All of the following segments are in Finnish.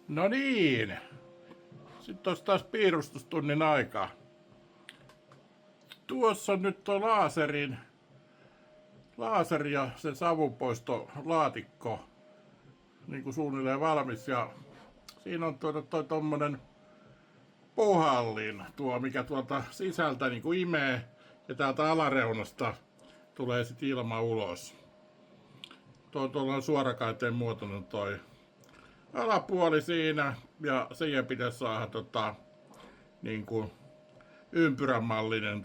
No niin, sitten olisi taas piirustustunnin aika. Tuossa on nyt tuo laaseri ja se savunpoistolaatikko niin kuin suunnilleen valmis. Ja siinä on toi tommonen puhallin, tuo mikä tuolta sisältä niin kuin imee ja täältä alareunasta tulee sitten ilma ulos. Tuolla on suorakaiteen muotoinen toi alapuoli siinä ja siihen pitäisi saada niin kuin ympyränmallinen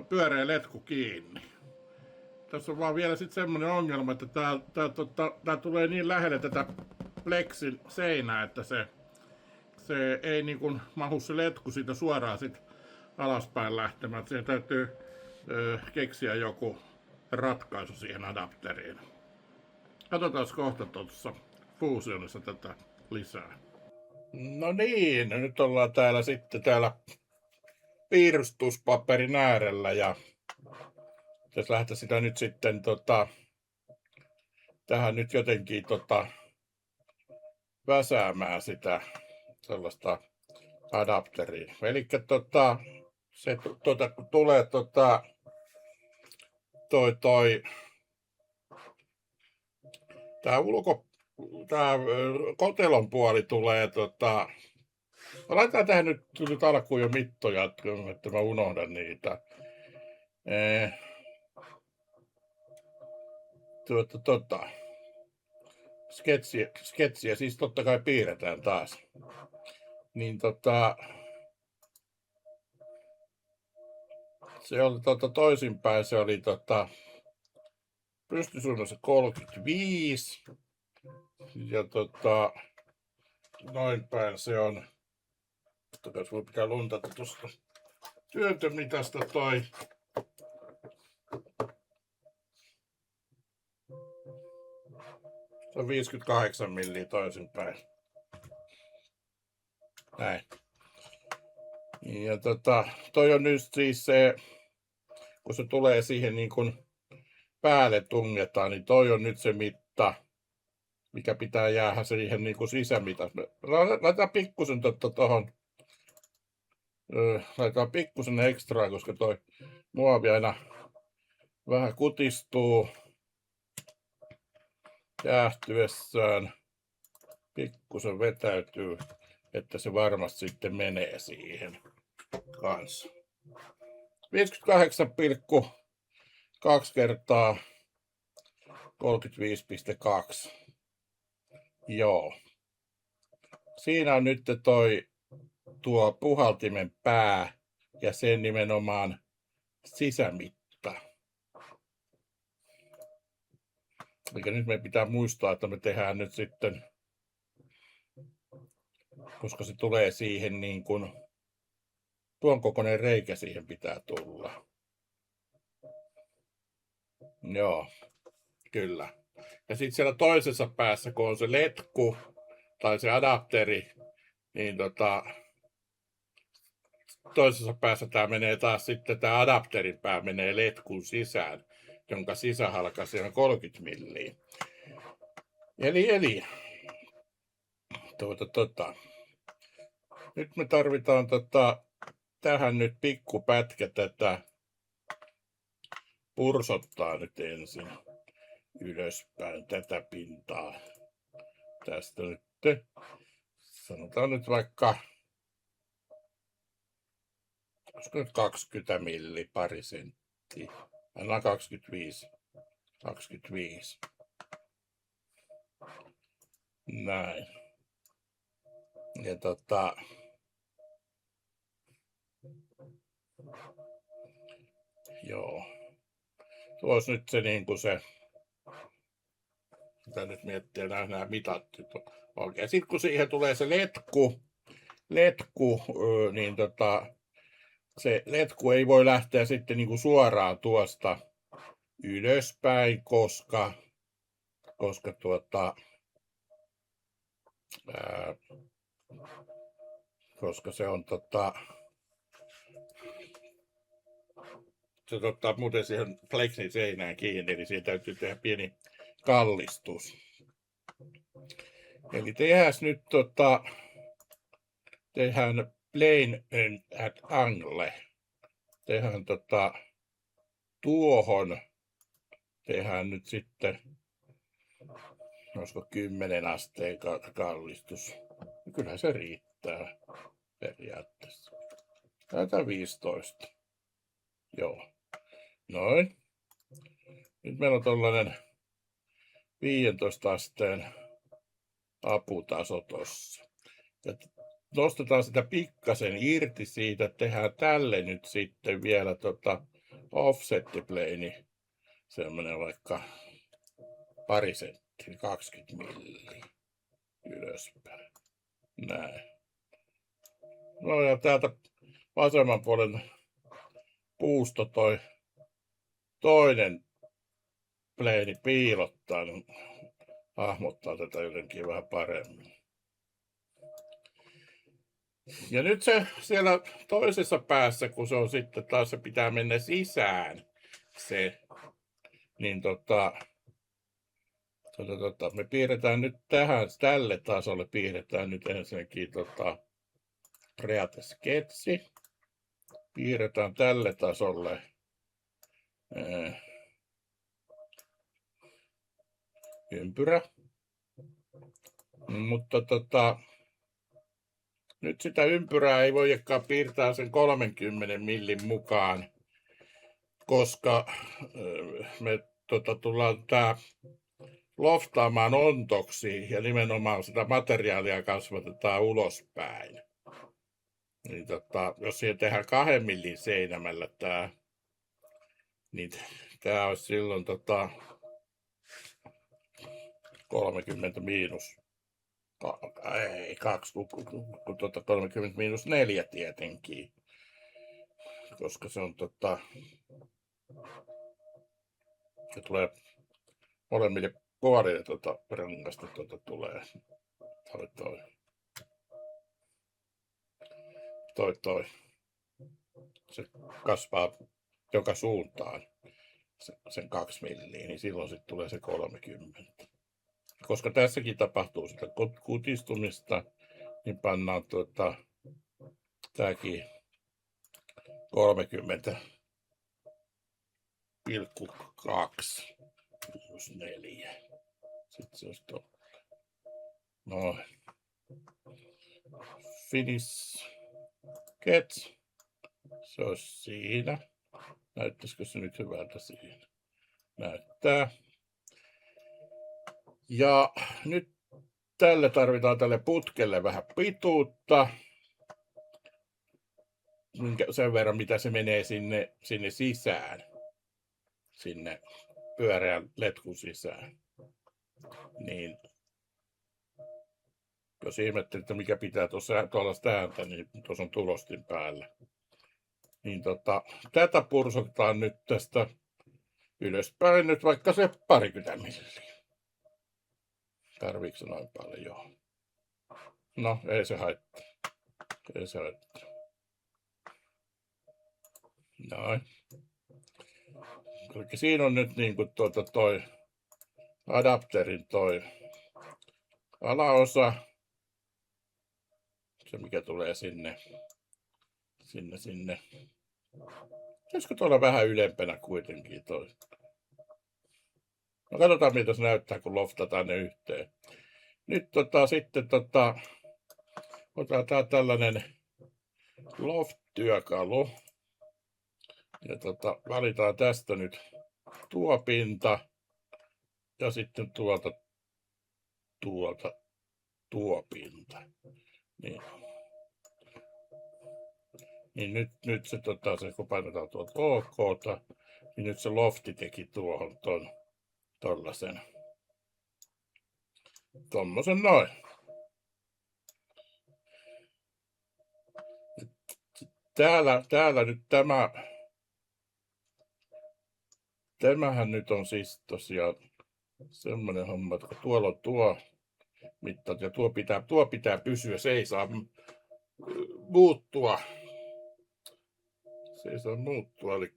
pyöreä letku kiinni. Tässä on vaan vielä sitten semmonen ongelma, että tää tulee niin lähelle tätä pleksin seinää, että se ei niin kuin mahu se letku siitä suoraan sit alaspäin lähtemään. Siihen täytyy keksiä joku ratkaisu siihen adapteriin. Katsotaan kohta tuossa Fusionissa tätä lisää. No niin, nyt ollaan täällä piirustuspaperin äärellä ja jos lähtee sitä nyt sitten tähän nyt jotenkin väsäämään sitä sellaista adapteria. Elikkä se kun tulee tää kotelon puoli tulee laitetaan tähän nyt alkuun jo mittoja, että mä unohdan niitä. Sketsiä siis totta kai piirretään taas. Niin se oli toisinpäin, se oli pystysuunnassa 35 ja noin päin se on, jos mun pitää luntata tuosta työntömitasta se on 58 milliä toisinpäin. Näin. Ja toi on nyt siis se, kun se tulee siihen niin kuin päälle tungetaan, niin toi on nyt se mitta, mikä pitää jäädä siihen niin kuin sisämitas. Laitetaan pikkusen tohon, laitetaan pikkusen ekstraa, koska toi muovi aina vähän kutistuu jäähtyessään. Pikkusen vetäytyy, että se varmasti sitten menee siihen kanssa. 58,2 kertaa 35,2. Joo. Siinä on nyt tuo puhaltimen pää ja sen nimenomaan sisämitta. Eli nyt me pitää muistaa, että me tehdään nyt sitten, koska se tulee siihen niin kuin tuon kokoinen reikä siihen pitää tulla. Joo, kyllä. Ja sitten siellä toisessa päässä, kun on se letku tai se adapteri, niin toisessa päässä tämä menee taas sitten, tämä adapterin pää menee letkun sisään, jonka sisähalkaisi on 30 milliä. Eli nyt me tarvitaan tähän nyt pikku pätkä tätä pursottaa nyt ensin ylöspäin tätä pintaa. Tästä nyt sanotaan nyt vaikka olisiko nyt 20 milli, pari senttiä. Anna 25. Näin. Ja joo. Tuossa nyt se niinku se, mitä nyt miettiä nämä mitat oikein. Sitten kun siihen tulee se letku, niin se letku ei voi lähteä sitten niinku suoraan tuosta ylöspäin, koska se on se ottaa muuten siihen pleksin seinään kiinni, eli siihen täytyy tehdä pieni kallistus. Eli tehdään nyt tehdään plane at angle. Tehdään tuohon. Tehdään nyt sitten, olisiko 10 asteen kallistus. Kyllähän se riittää periaatteessa. Taitaa 15. Joo. Noin. Nyt meillä on tollanen 15 asteen aputaso tossa. Ja nostetaan sitä pikkasen irti siitä, tehdään tälle nyt sitten vielä offsettiplane, semmonen vaikka pari senttiä, 20 milliä ylöspäin. Näin. No ja täältä vasemman puolen puusto toi toinen plane piilottaa, niin hahmottaa tätä jotenkin vähän paremmin. Ja nyt se siellä toisessa päässä, kun se on sitten taas se pitää mennä sisään, se, niin me piirretään nyt tälle tasolle piirretään nyt ensinnäkin Create sketsi. Piirretään tälle tasolle ympyrä. Mutta nyt sitä ympyrää ei voikaan piirtää sen 30 millin mukaan, koska me tullaan tää loftaamaan ontoksi ja nimenomaan sitä materiaalia kasvatetaan ulospäin. Niin jos siihen tehdään 2 millin seinämällä tää, niin tää olisi silloin 30 miinus. Ei, 2, kun 30 miinus 4 tietenkin. Koska se on se tulee molemmille puolille rangasta tulee toi. Se kasvaa joka suuntaan sen 2 milliä, niin silloin sitten tulee se 30. Koska tässäkin tapahtuu sitä kutistumista, niin pannaan tääkin 30,2 plus 4. Sitten se olisi noin. Finish sketch. Se olisi siinä. Näyttäisikö se nyt hyvältä siinä? Näyttää. Ja nyt tarvitaan tälle putkelle vähän pituutta. Sen verran, mitä se menee sinne sisään. Sinne pyöreän letkun sisään. Niin jos ihmettelet, että mikä pitää tuollaista ääntä, niin tuossa on tulostin päällä. Niin tätä pursotetaan nyt tästä ylöspäin nyt vaikka se 20 milliä. Tarviiko se noin paljon? No, ei se haittaa. Noin. Eli siinä on nyt niinku toi adapterin toi alaosa. Se mikä tulee sinne. Olisiko tuolla vähän ylempänä kuitenkin toi? No katsotaan miltä se näyttää, kun loftataan ne yhteen. Nyt sitten otetaan tällainen loft-työkalu. Ja valitaan tästä nyt tuo pinta. Ja sitten tuo pinta. Niin nyt se, se kun painetaan tuolta OK:ta, niin nyt se lofti teki tuohon tollasen. Tommosen noin. Täällä nyt tämähän nyt on siis tosiaan semmoinen homma, että tuolla on tuo mitta ja tuo pitää pysyä, se ei saa muuttua. Se ei saa muuttua, eli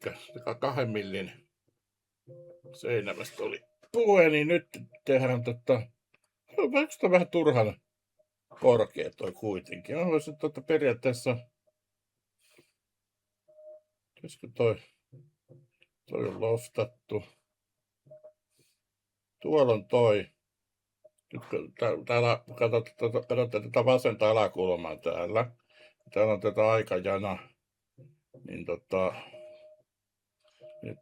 2 millin seinämästä oli puhe, niin nyt tehdään Onko toi vähän turhan korkea toi kuitenkin? Mä voisin periaatteessa... Olisiko toi on loftattu. Tuolla on toi. Nyt täällä katsotte tätä vasenta alakulmaa täällä. Täällä on tätä aikajana. Niin nyt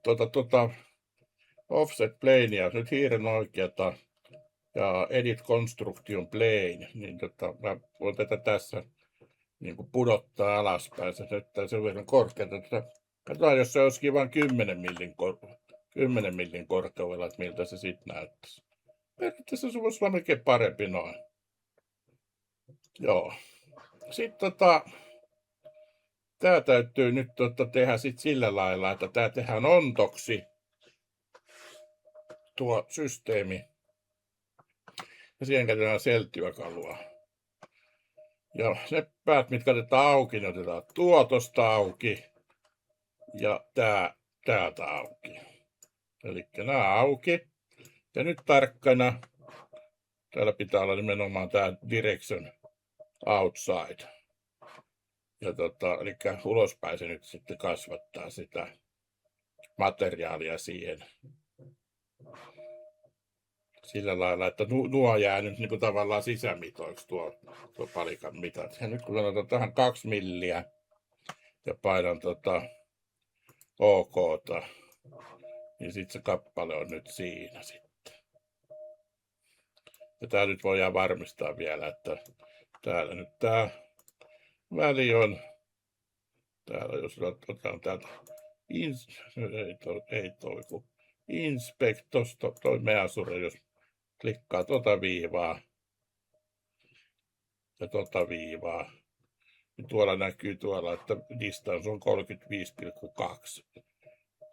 offset planea, nyt hiiren oikeata ja edit construction plane, niin mä voin tätä tässä niin kuin pudottaa alaspäin. Se näyttää sen verran korkeata. Katsotaan, jos se olisikin vain 10 millin korkeudella, että miltä se sitten näyttäisi. Periaatteessa se voisi olla melkein parempi noin. Joo. Sitten tää täytyy nyt tehdä sit sillä lailla, että tää tehdään ontoksi tuo systeemi. Ja siihen käytetään seltiökalua. Ja ne päät, mitkä otetaan auki, ne otetaan tosta auki. Ja täältä auki. Eli nämä auki. Ja nyt tarkkana. Täällä pitää olla nimenomaan tää direction outside. Ja eli ulospäin se nyt sitten kasvattaa sitä materiaalia siihen. Sillä lailla, että nuo jää nyt niin kuin tavallaan sisämitoiksi tuo palikan mitat. Ja nyt kun otan tähän 2 milliä ja painan OK:ta, niin sitten se kappale on nyt siinä sitten. Ja tää nyt voidaan varmistaa vielä, että täällä nyt tää väli on, täällä jos otetaan täältä, inspect, tosta toi measure, jos klikkaa viivaa ja viivaa, niin tuolla näkyy tuolla, että distance on 35,2.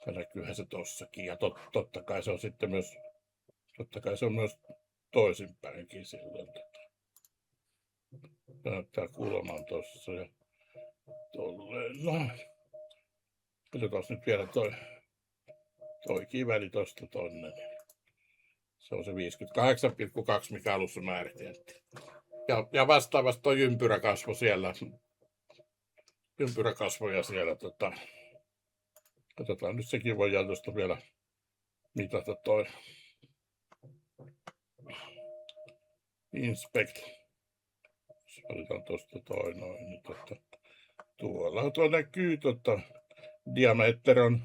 Ja näkyyhän se tossakin, ja totta kai se on sitten myös, toisinpäinkin silloin. Näyttää kulman tossa ja tolleen noin. Katsotaan nyt vielä toi kiväli tosta tonne. Se on se 58,2, mikä alussa määriteltiin. Ja vastaavasti toi ympyräkasvoja siellä katsotaan nyt sekin voidaan tuosta vielä mitata toi inspect. Valitaan tuosta toi noin. Niin tuolla näkyy diameter on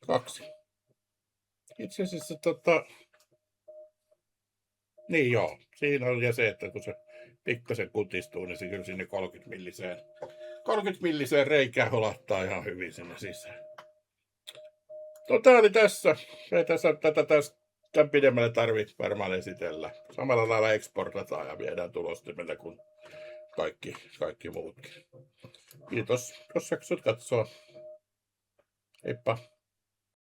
30,2. Itse asiassa niin joo, siinä on ja se, että kun se pikkasen kutistuu, niin se kyllä sinne 30 milliseen reikään holahtaa ihan hyvin sinne sisään. Tää oli tässä. Ei tätä tämän pidemmälle tarvitse varmaan esitellä. Samalla lailla eksportataan ja viedään tulostimelle kuin kaikki muutkin. Kiitos, jos jaksot katsoa. Heippa.